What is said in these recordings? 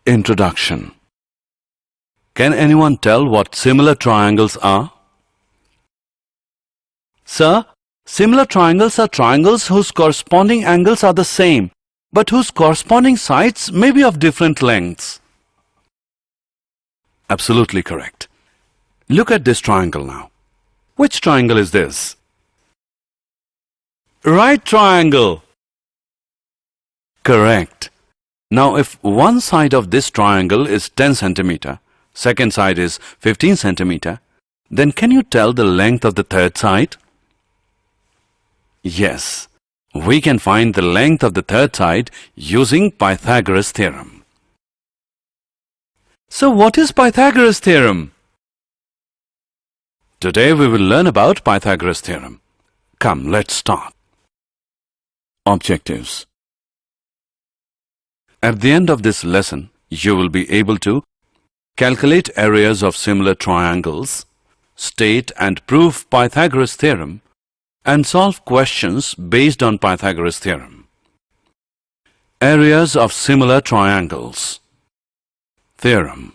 Introduction. Can anyone tell what similar triangles are? Sir, similar triangles are triangles whose corresponding angles are the same, but whose corresponding sides may be of different lengths. Absolutely correct. Look at this triangle now. Which triangle is this? Right triangle. Correct. Now if one side of this triangle is 10 centimeter, second side is 15 centimeter, then can you tell the length of the third side? Yes, we can find the length of the third side using Pythagoras theorem. So what is Pythagoras theorem? Today we will learn about Pythagoras theorem. Come, let's start. Objectives. At the end of this lesson, you will be able to calculate areas of similar triangles, state and prove Pythagoras theorem, and solve questions based on Pythagoras theorem. Areas of similar triangles. Theorem.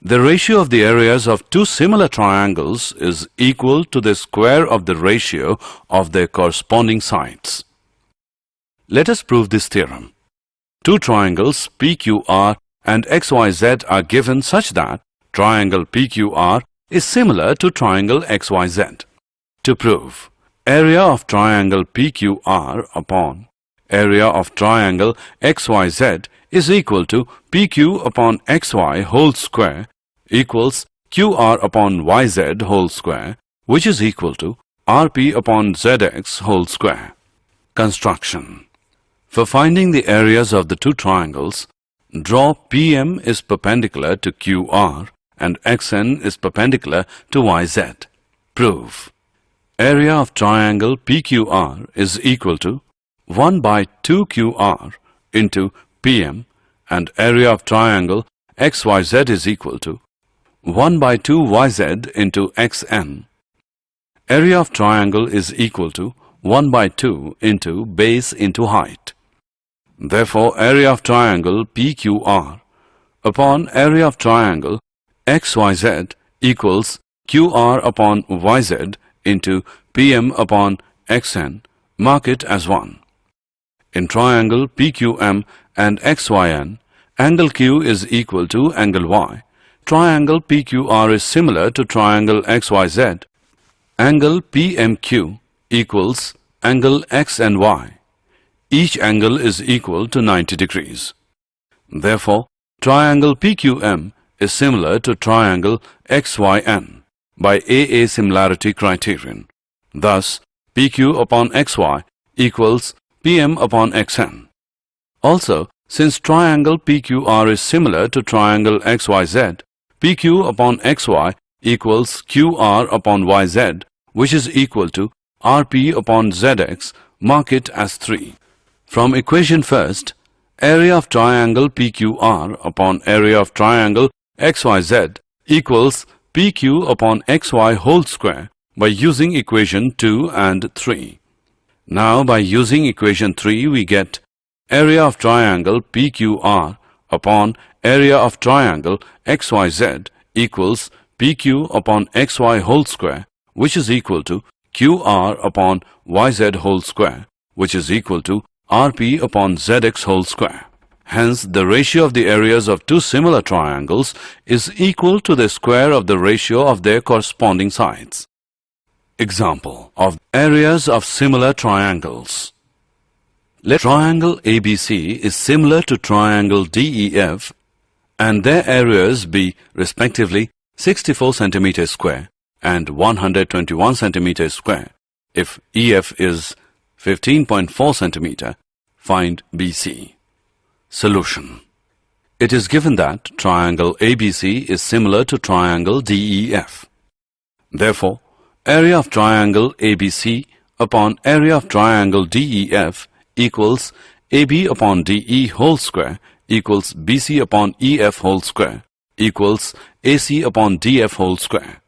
The ratio of the areas of two similar triangles is equal to the square of the ratio of their corresponding sides. Let us prove this theorem. Two triangles PQR and XYZ are given such that triangle PQR is similar to triangle XYZ. To prove, area of triangle PQR upon area of triangle XYZ is equal to PQ upon XY whole square equals QR upon YZ whole square, which is equal to RP upon ZX whole square. Construction. For finding the areas of the two triangles, draw PM is perpendicular to QR and XN is perpendicular to YZ. Prove. Area of triangle PQR is equal to 1 by 2 QR into PM and area of triangle XYZ is equal to 1 by 2 YZ into XN. Area of triangle is equal to 1 by 2 into base into height. Therefore, area of triangle PQR upon area of triangle XYZ equals QR upon YZ into PM upon XN. Mark it as 1. In triangle PQM and XYN, angle Q is equal to angle Y. Triangle PQR is similar to triangle XYZ. Angle PMQ equals angle X and Y. Each angle is equal to 90 degrees. Therefore, triangle PQM is similar to triangle XYN by AA similarity criterion. Thus, PQ upon XY equals PM upon XN. Also, since triangle PQR is similar to triangle XYZ, PQ upon XY equals QR upon YZ, which is equal to RP upon ZX. Mark it as 3. From equation first, area of triangle PQR upon area of triangle XYZ equals PQ upon XY whole square by using equation 2 and 3. Now by using equation 3 we get area of triangle PQR upon area of triangle XYZ equals PQ upon XY whole square, which is equal to QR upon YZ whole square, which is equal to RP upon ZX whole square. Hence, the ratio of the areas of two similar triangles is equal to the square of the ratio of their corresponding sides. Example of areas of similar triangles. Let triangle ABC is similar to triangle DEF and their areas be respectively 64 centimeters square and 121 centimeters square. If EF is 15.4 centimeter, find BC. Solution. It is given that triangle ABC is similar to triangle DEF. Therefore, area of triangle ABC upon area of triangle DEF equals AB upon DE whole square equals BC upon EF whole square equals AC upon DF whole square.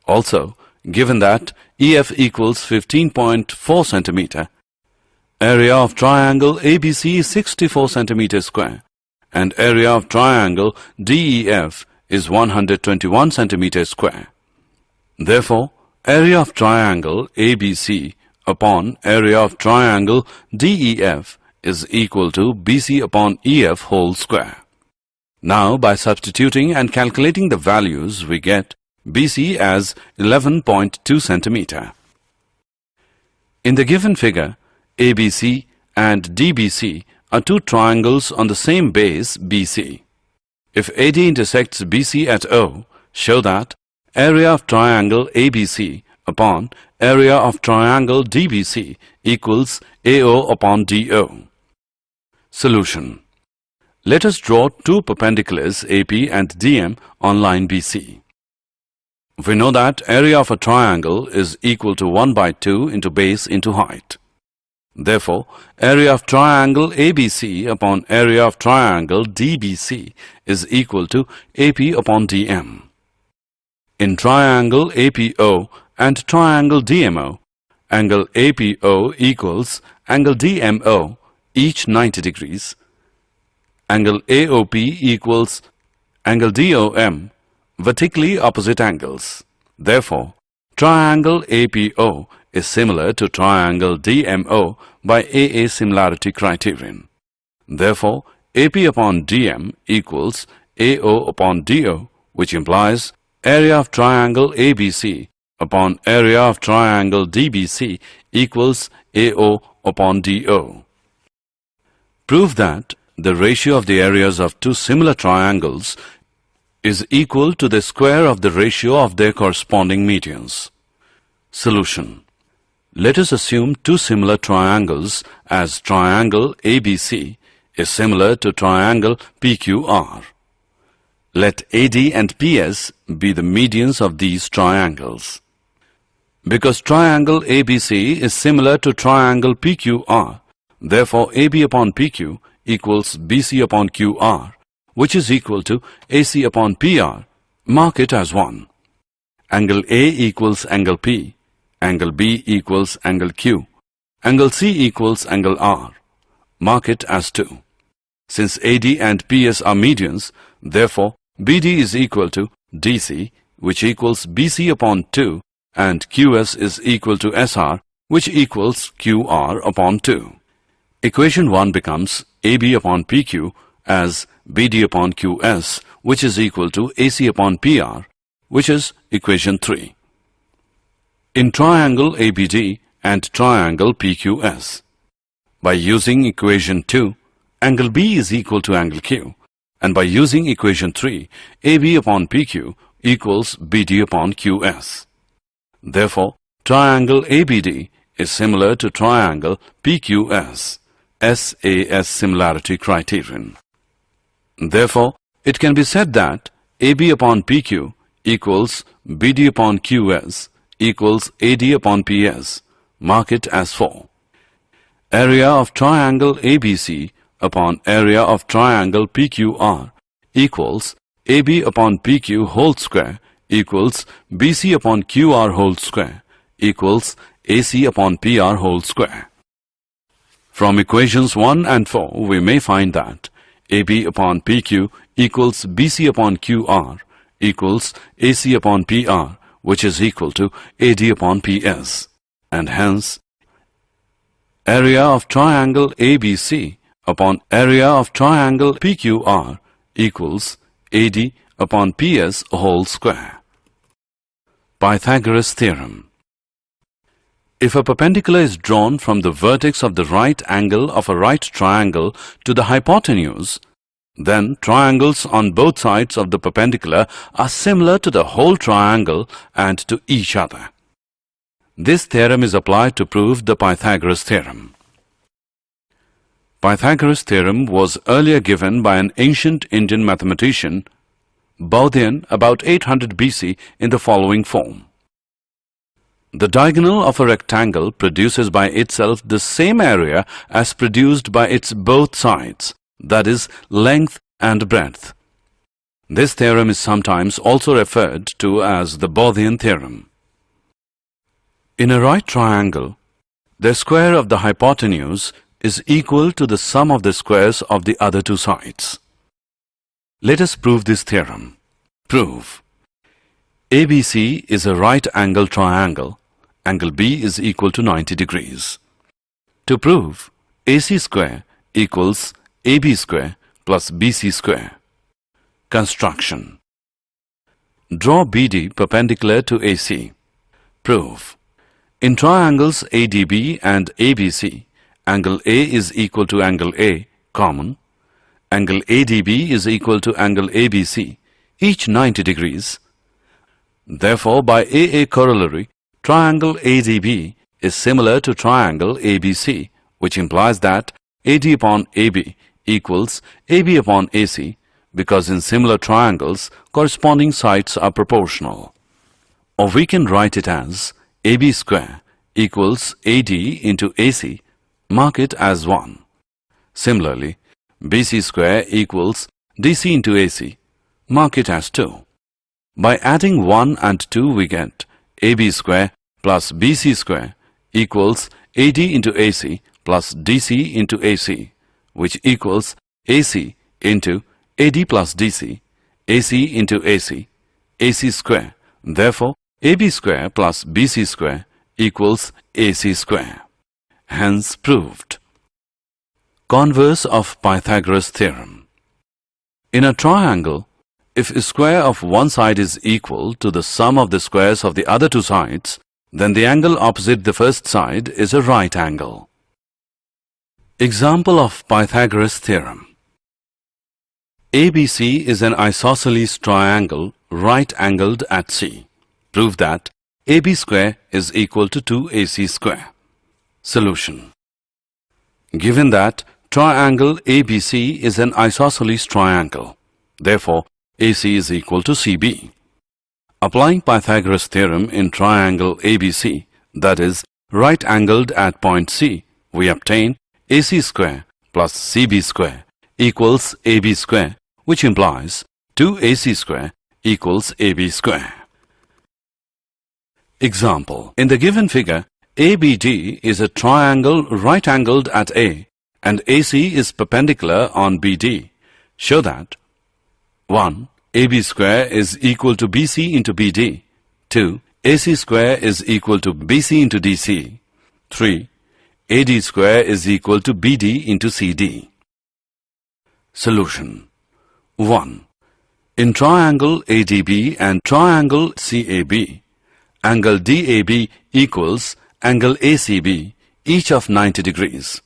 Also, given that EF equals 15.4 centimeter, area of triangle ABC is 64 centimeters square and area of triangle DEF is 121 centimeters square. Therefore, area of triangle ABC upon area of triangle DEF is equal to BC upon EF whole square. Now, by substituting and calculating the values, we get BC as 11.2 centimeter. In the given figure, ABC and DBC are two triangles on the same base BC. If AD intersects BC at O, show that area of triangle ABC upon area of triangle DBC equals AO upon DO. Solution. Let us draw two perpendiculars AP and DM on line BC. We know that area of a triangle is equal to 1 by 2 into base into height. Therefore, area of triangle ABC upon area of triangle DBC is equal to AP upon DM. In triangle APO and triangle DMO, angle APO equals angle DMO, each 90 degrees. Angle AOP equals angle DOM, vertically opposite angles. Therefore, triangle APO is similar to triangle DMO by AA similarity criterion. Therefore, AP upon DM equals AO upon DO, which implies area of triangle ABC upon area of triangle DBC equals AO upon DO. Prove that the ratio of the areas of two similar triangles is equal to the square of the ratio of their corresponding medians. Solution. Let us assume two similar triangles as triangle ABC is similar to triangle PQR. Let AD and PS be the medians of these triangles. Because triangle ABC is similar to triangle PQR, therefore AB upon PQ equals BC upon QR, which is equal to AC upon PR. Mark it as 1. Angle A equals angle P, angle B equals angle Q, angle C equals angle R. Mark it as 2. Since AD and PS are medians, therefore BD is equal to DC, which equals BC upon 2, and QS is equal to SR, which equals QR upon 2. Equation 1 becomes AB upon PQ as BD upon QS, which is equal to AC upon PR, which is equation 3. In triangle ABD and triangle PQS, by using equation 2, angle B is equal to angle Q, and by using equation 3, AB upon PQ equals BD upon QS. Therefore, triangle ABD is similar to triangle PQS, SAS similarity criterion. Therefore, it can be said that AB upon PQ equals BD upon QS equals AD upon PS. Mark it as 4. Area of triangle ABC upon area of triangle PQR equals AB upon PQ whole square equals BC upon QR whole square equals AC upon PR whole square. From equations 1 and 4, we may find that AB upon PQ equals BC upon QR equals AC upon PR, which is equal to AD upon PS, and hence area of triangle ABC upon area of triangle PQR equals AD upon PS whole square. Pythagoras theorem. If a perpendicular is drawn from the vertex of the right angle of a right triangle to the hypotenuse, then triangles on both sides of the perpendicular are similar to the whole triangle and to each other. This theorem is applied to prove the Pythagoras theorem. Pythagoras theorem was earlier given by an ancient Indian mathematician, Bodhian, about 800 BC in the following form. The diagonal of a rectangle produces by itself the same area as produced by its both sides, that is, length and breadth. This theorem is sometimes also referred to as the Bodhian theorem. In a right triangle, the square of the hypotenuse is equal to the sum of the squares of the other two sides. Let us prove this theorem. Prove. ABC is a right angle triangle. Angle B is equal to 90 degrees. To prove, AC square equals AB square plus BC square. Construction. Draw BD perpendicular to AC. Prove. In triangles ADB and ABC, angle A is equal to angle A, common. Angle ADB is equal to angle ABC, each 90 degrees. Therefore, by AA corollary, triangle ADB is similar to triangle ABC, which implies that AD upon AB equals AB upon AC, because in similar triangles, corresponding sides are proportional. Or we can write it as AB square equals AD into AC, mark it as 1. Similarly, BC square equals DC into AC, mark it as 2. By adding 1 and 2 we get AB square plus BC square equals AD into AC plus DC into AC, which equals AC into AD plus DC, AC into AC, AC square. Therefore, AB square plus BC square equals AC square. Hence proved. Converse of Pythagoras theorem. In a triangle, if a square of one side is equal to the sum of the squares of the other two sides, then the angle opposite the first side is a right angle. Example of Pythagoras theorem. ABC is an isosceles triangle right-angled at C. Prove that AB square is equal to 2AC square. Solution. Given that triangle ABC is an isosceles triangle, therefore AC is equal to CB. Applying Pythagoras theorem in triangle ABC, that is right-angled at point C, we obtain AC square plus CB square equals AB square, which implies 2AC square equals AB square. Example. In the given figure, ABD is a triangle right-angled at A and AC is perpendicular on BD. Show that 1. AB square is equal to BC into BD. 2. AC square is equal to BC into DC. 3. AD square is equal to BD into CD. Solution. 1. In triangle ADB and triangle CAB, angle DAB equals angle ACB, each of 90 degrees.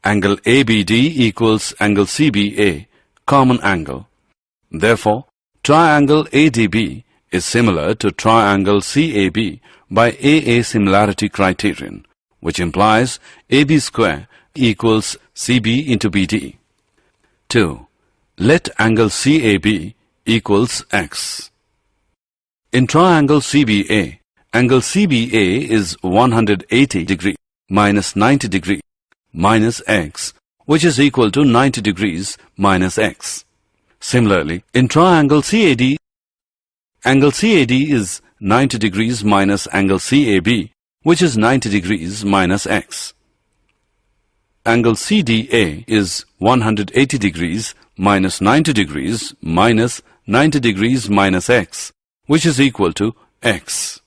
Angle ABD equals angle CBA, common angle. Therefore, triangle ADB is similar to triangle CAB by AA similarity criterion, which implies AB square equals CB into BD. 2. Let angle CAB equals X. In triangle CBA, angle CBA is 180 degree minus 90 degree minus X, which is equal to 90 degrees minus X. Similarly, in triangle CAD, angle CAD is 90 degrees minus angle CAB, which is 90 degrees minus X. Angle CDA is 180 degrees minus 90 degrees minus 90 degrees minus X, which is equal to X.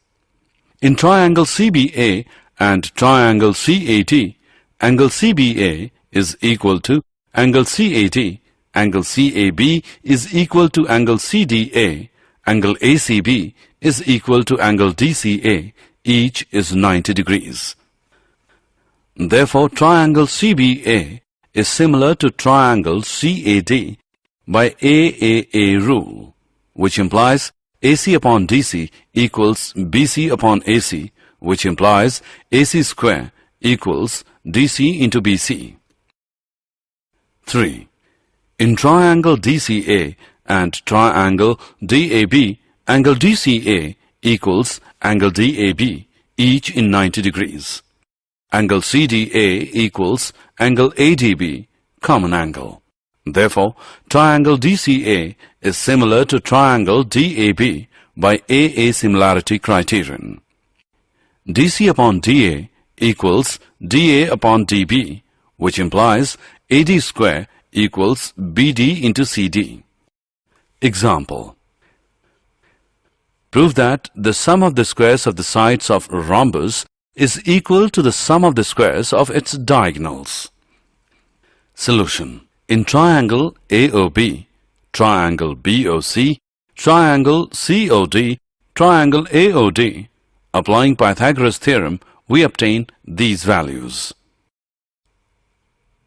In triangle CBA and triangle CAD, angle CBA is equal to angle CAD, angle CAB is equal to angle CDA, angle ACB is equal to angle DCA, each is 90 degrees. Therefore, triangle CBA is similar to triangle CAD by AAA rule, which implies AC upon DC equals BC upon AC, which implies AC square equals DC into BC. 3. In triangle DCA and triangle DAB, angle DCA equals angle DAB, each in 90 degrees. Angle CDA equals angle ADB, common angle. Therefore, triangle DCA is similar to triangle DAB by AA similarity criterion. DC upon DA equals DA upon DB, which implies AD square equals BD into CD. Example. Prove that the sum of the squares of the sides of a rhombus is equal to the sum of the squares of its diagonals. Solution. In triangle AOB, triangle BOC, triangle COD, triangle AOD, applying Pythagoras theorem, we obtain these values.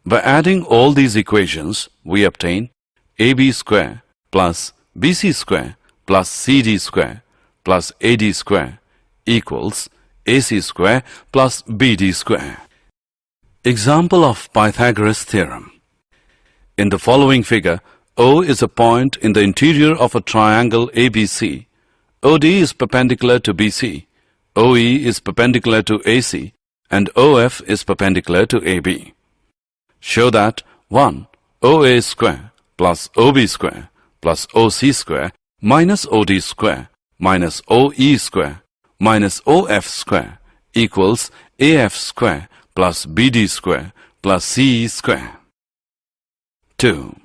By adding all these equations, we obtain AB square plus BC square plus CD square plus AD square equals AC square plus BD square. Example of Pythagoras theorem. In the following figure, O is a point in the interior of a triangle ABC. OD is perpendicular to BC, OE is perpendicular to AC, and OF is perpendicular to AB. Show that 1. OA square plus OB square plus OC square minus OD square minus OE square minus OF square equals AF square plus BD square plus CE square. 2.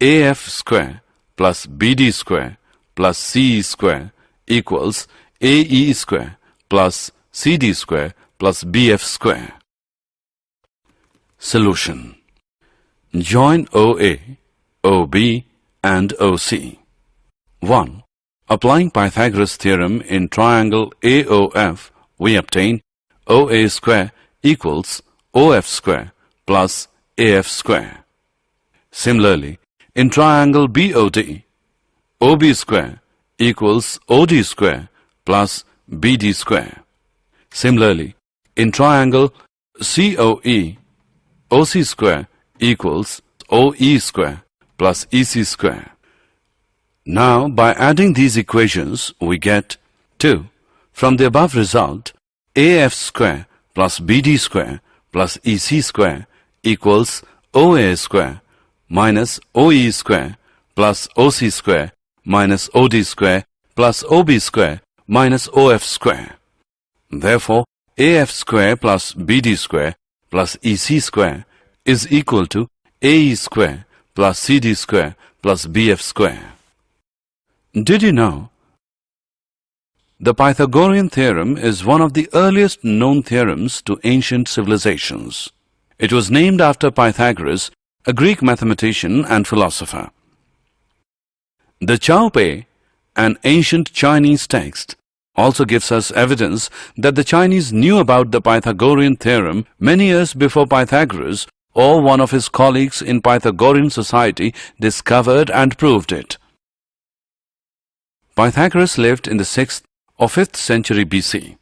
AF square plus BD square plus CE square equals AE square plus CD square plus BF square. Solution. Join OA, OB and OC. 1. Applying Pythagoras theorem in triangle AOF, we obtain OA square equals OF square plus AF square. Similarly, in triangle BOD, OB square equals OD square plus BD square. Similarly, in triangle COE, OC square equals OE square plus EC square. Now, by adding these equations, we get 2. From the above result, AF square plus BD square plus EC square equals OA square minus OE square plus OC square minus OD square plus OB square minus OF square. Therefore, AF square plus BD square plus EC square is equal to AE square plus CD square plus BF square. Did you know? The Pythagorean theorem is one of the earliest known theorems to ancient civilizations. It was named after Pythagoras, a Greek mathematician and philosopher. The Chao Pei, an ancient Chinese text, also gives us evidence that the Chinese knew about the Pythagorean theorem many years before Pythagoras or one of his colleagues in Pythagorean society discovered and proved it. Pythagoras lived in the 6th or 5th century BC.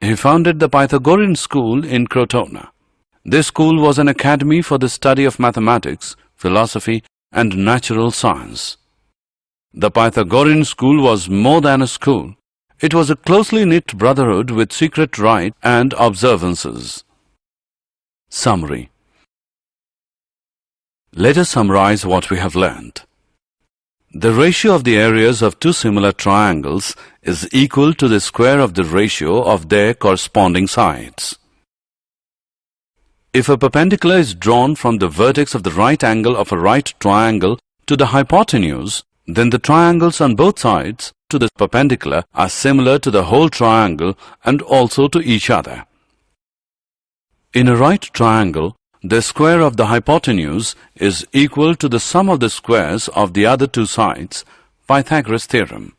He founded the Pythagorean school in Crotona. This school was an academy for the study of mathematics, philosophy, and natural science. The Pythagorean school was more than a school. It was a closely knit brotherhood with secret rite and observances. Summary. Let us summarize what we have learned. The ratio of the areas of two similar triangles is equal to the square of the ratio of their corresponding sides. If a perpendicular is drawn from the vertex of the right angle of a right triangle to the hypotenuse, then the triangles on both sides to the perpendicular are similar to the whole triangle and also to each other. In a right triangle, the square of the hypotenuse is equal to the sum of the squares of the other two sides, Pythagoras theorem.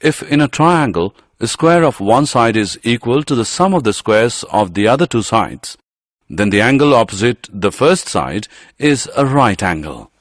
If in a triangle, the square of one side is equal to the sum of the squares of the other two sides, then the angle opposite the first side is a right angle.